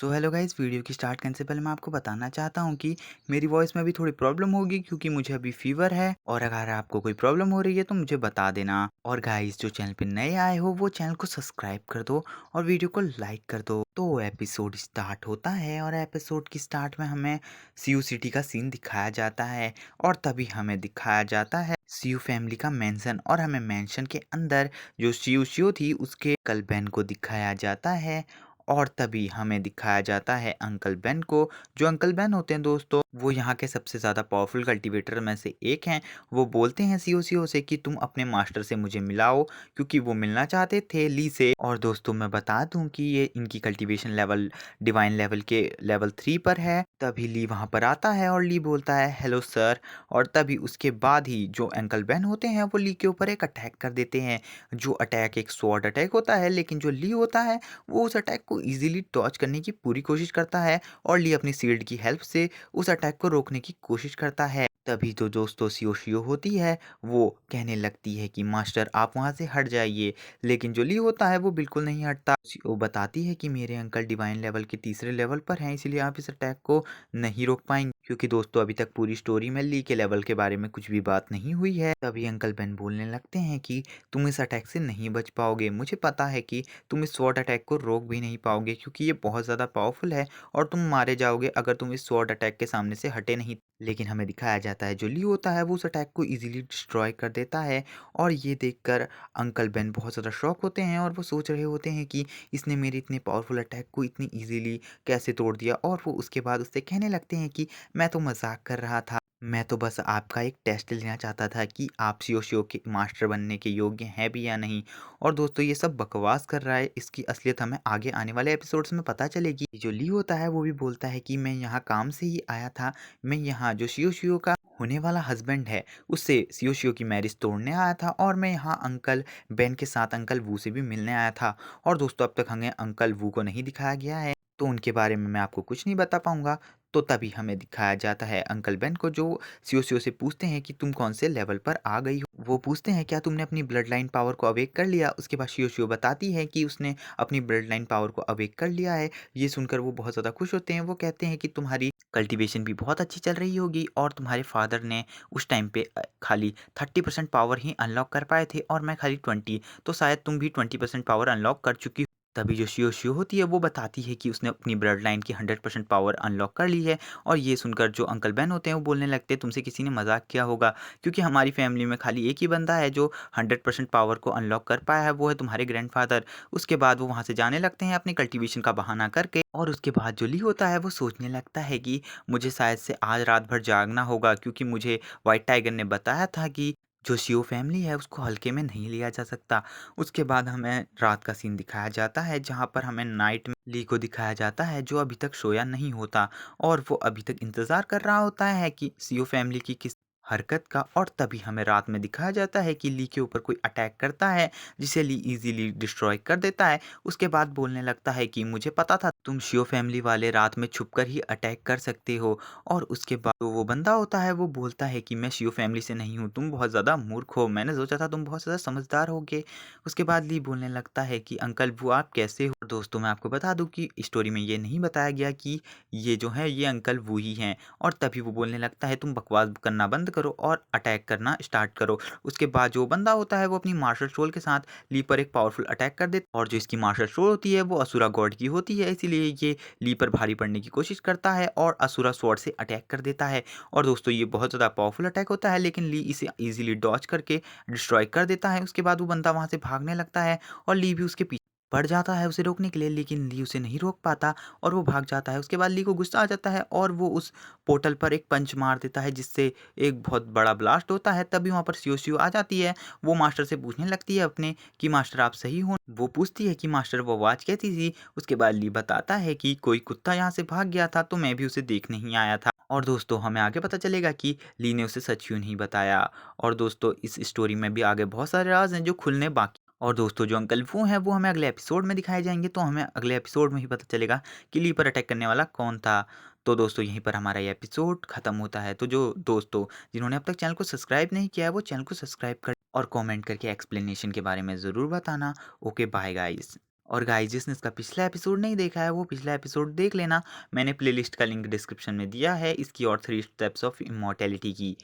So hello guys, video की start करने से पहले मैं आपको बताना चाहता हूँ कि मेरी वॉइस में अभी थोड़ी प्रॉब्लम होगी क्योंकि मुझे अभी फीवर है। और अगर आपको कोई प्रॉब्लम हो रही है तो मुझे बता देना। और गाइस, जो चैनल पे नए आए हो वो चैनल को सब्सक्राइब कर दो और वीडियो को लाइक कर दो। तो एपिसोड स्टार्ट होता है और एपिसोड की स्टार्ट में हमें सीयू सिटी का सीन दिखाया जाता है। और तभी हमें दिखाया जाता है सीयू फैमिली का मेंशन, और हमें मेंशन के अंदर जो सीयू शियो थी उसके अंकल बेन को दिखाया जाता है। और तभी हमें दिखाया जाता है अंकल बेन को। जो अंकल बेन होते हैं दोस्तों, वो यहाँ के सबसे ज़्यादा पावरफुल कल्टीवेटर में से एक हैं। वो बोलते हैं सीओ सीओ से कि तुम अपने मास्टर से मुझे मिलाओ, क्योंकि वो मिलना चाहते थे ली से। और दोस्तों मैं बता दूं कि ये इनकी कल्टीवेशन लेवल डिवाइन लेवल के लेवल 3 पर है। तभी ली वहाँ पर आता है और ली बोलता है हेलो सर। और तभी उसके बाद ही जो अंकल बेन होते हैं वो ली के ऊपर एक अटैक कर देते हैं। जो अटैक एक स्वॉर्ड अटैक होता है, लेकिन जो ली होता है वो उस अटैक को इजीली डॉज करने की पूरी कोशिश करता है। और ली अपनी शील्ड की हेल्प से उस अटैक को रोकने की कोशिश करता है। तभी जो दोस्तों सियो शियो होती है वो कहने लगती है कि मास्टर आप वहाँ से हट जाइए। लेकिन जो ली होता है वो बिल्कुल नहीं हटता। वो बताती है कि मेरे अंकल डिवाइन लेवल के तीसरे लेवल पर हैं, इसलिए आप इस अटैक को नहीं रोक पाएंगे। क्योंकि दोस्तों अभी तक पूरी स्टोरी में ली के लेवल के बारे में कुछ भी बात नहीं हुई है। तभी अंकल बेन बोलने लगते हैं कि तुम इस अटैक से नहीं बच पाओगे। मुझे पता है कि तुम इस स्वॉर्ड अटैक को रोक भी नहीं पाओगे, क्योंकि ये बहुत ज़्यादा पावरफुल है और तुम मारे जाओगे अगर तुम इस स्वॉर्ड अटैक के सामने से हटे नहीं। लेकिन हमें दिखाया जाता है जो ली होता है वो उस अटैक को इजीली डिस्ट्रॉय कर देता है। और ये देखकर अंकल बेन बहुत ज़्यादा शॉक होते हैं और वो सोच रहे होते हैं कि इसने मेरे इतने पावरफुल अटैक को इतनी इजीली कैसे तोड़ दिया। और वो उसके बाद उससे कहने लगते हैं कि मैं तो मजाक कर रहा था, मैं तो बस आपका एक टेस्ट लेना चाहता था कि आप सीओ सीओ के मास्टर बनने के योग्य हैं भी या नहीं। और दोस्तों ये सब बकवास कर रहा है, इसकी असलियत हमें आगे आने वाले एपिसोड्स में पता चलेगी। जो ली होता है वो भी बोलता है कि मैं यहाँ काम से ही आया था। मैं यहाँ जो शियो शियो का होने वाला हस्बैंड है उससे शियो शियो की मैरिज तोड़ने आया था। और मैं यहाँ अंकल बेन के साथ अंकल वू से भी मिलने आया था। और दोस्तों अब तक हमें अंकल वू को नहीं दिखाया गया है, तो उनके बारे में मैं आपको कुछ नहीं बता पाऊंगा। तो तभी हमें दिखाया जाता है अंकल बेन को, जो सीओ सीओ से पूछते हैं कि तुम कौन से लेवल पर आ गई हो। वो पूछते हैं क्या तुमने अपनी ब्लड लाइन पावर को अवेक कर लिया। उसके बाद शियो शियो बताती है कि उसने अपनी ब्लड लाइन पावर को अवेक कर लिया है। ये सुनकर वो बहुत ज़्यादा खुश होते हैं। वो कहते हैं कि तुम्हारी कल्टीवेशन भी बहुत अच्छी चल रही होगी और तुम्हारे फादर ने उस टाइम पे खाली 30% पावर ही अनलॉक कर पाए थे और मैं खाली 20, तो शायद तुम भी 20% पावर अनलॉक कर चुकी। तभी जो शियो शियो होती है वो बताती है कि उसने अपनी ब्लड लाइन की 100% पावर अनलॉक कर ली है। और ये सुनकर जो अंकल बेन होते हैं वो बोलने लगते हैं तुमसे किसी ने मजाक किया होगा, क्योंकि हमारी फैमिली में खाली एक ही बंदा है जो 100% पावर को अनलॉक कर पाया है, वो है तुम्हारे ग्रैंडफादर। उसके बाद वो वहाँ से जाने लगते हैं अपनी कल्टीवेशन का बहाना करके। और उसके बाद जो ली होता है वो सोचने लगता है कि मुझे शायद से आज रात भर जागना होगा, क्योंकि मुझे व्हाइट टाइगर ने बताया था कि जो शियो फैमिली है उसको हल्के में नहीं लिया जा सकता। उसके बाद हमें रात का सीन दिखाया जाता है जहाँ पर हमें नाइट में ली को दिखाया जाता है जो अभी तक सोया नहीं होता। और वो अभी तक इंतज़ार कर रहा होता है कि सीओ फैमिली की किस हरकत का। और तभी हमें रात में दिखाया जाता है कि ली के ऊपर कोई अटैक करता है, जिसे ली इजीली डिस्ट्रॉय कर देता है। उसके बाद बोलने लगता है कि मुझे पता था तुम शियो फैमिली वाले रात में छुपकर ही अटैक कर सकते हो। और उसके बाद तो वो बंदा होता है वो बोलता है कि मैं शियो फैमिली से नहीं हूँ, तुम बहुत ज़्यादा मूर्ख हो, मैंने सोचा था तुम बहुत ज़्यादा समझदार होगे। उसके बाद ली बोलने लगता है कि अंकल वो आप कैसे हो। दोस्तों मैं आपको बता दूं कि स्टोरी में ये नहीं बताया गया कि ये जो है ये अंकल वो ही हैं। और तभी वो बोलने लगता है तुम बकवास करना बंद करो और अटैक करना स्टार्ट करो। उसके बाद जो बंदा होता है वो अपनी मार्शल सोल के साथ ली पर एक पावरफुल अटैक कर देता है। और जो इसकी मार्शल सोल होती है वो असुरा गॉड की होती है, इसीलिए ये ली पर भारी पड़ने की कोशिश करता है और असुरा स्वॉर्ड से अटैक कर देता है। और दोस्तों ये बहुत ज़्यादा पावरफुल अटैक होता है, लेकिन ली इसे इजीली डॉज करके डिस्ट्रॉय कर देता है। उसके बाद वो बंदा वहाँ से भागने लगता है और ली भी उसके पीछे पड़ जाता है उसे रोकने के लिए, लेकिन ली उसे नहीं रोक पाता और वो भाग जाता है। उसके बाद ली को गुस्सा आ जाता है और वो उस पोर्टल पर एक पंच मार देता है, जिससे एक बहुत बड़ा ब्लास्ट होता है। तभी वहाँ पर सियो सियो आ जाती है। वो मास्टर से पूछने लगती है अपने कि मास्टर आप सही हो। वो पूछती है कि मास्टर वो आवाज़ कैसी थी। उसके बाद ली बताता है कि कोई कुत्ता यहाँ से भाग गया था तो मैं भी उसे देखने ही आया था। और दोस्तों हमें आगे पता चलेगा कि ली ने उसे सच क्यों नहीं बताया। और दोस्तों इस स्टोरी में भी आगे बहुत सारे राज हैं जो खुलने बाकी। और दोस्तों जो अंकल वो हैं वो हमें अगले एपिसोड में दिखाए जाएंगे, तो हमें अगले एपिसोड में ही पता चलेगा कि ली पर अटैक करने वाला कौन था। तो दोस्तों यहीं पर हमारा ये एपिसोड खत्म होता है। तो जो दोस्तों जिन्होंने अब तक चैनल को सब्सक्राइब नहीं किया है वो चैनल को सब्सक्राइब कर और कमेंट करके एक्सप्लेनेशन के बारे में ज़रूर बताना। Okay bye guys. और गाइस जिसने इसका पिछला एपिसोड नहीं देखा है वो पिछला एपिसोड देख लेना। मैंने प्लेलिस्ट का लिंक डिस्क्रिप्शन में दिया है इसकी और 3 स्टेप्स ऑफ इमॉर्टैलिटी की।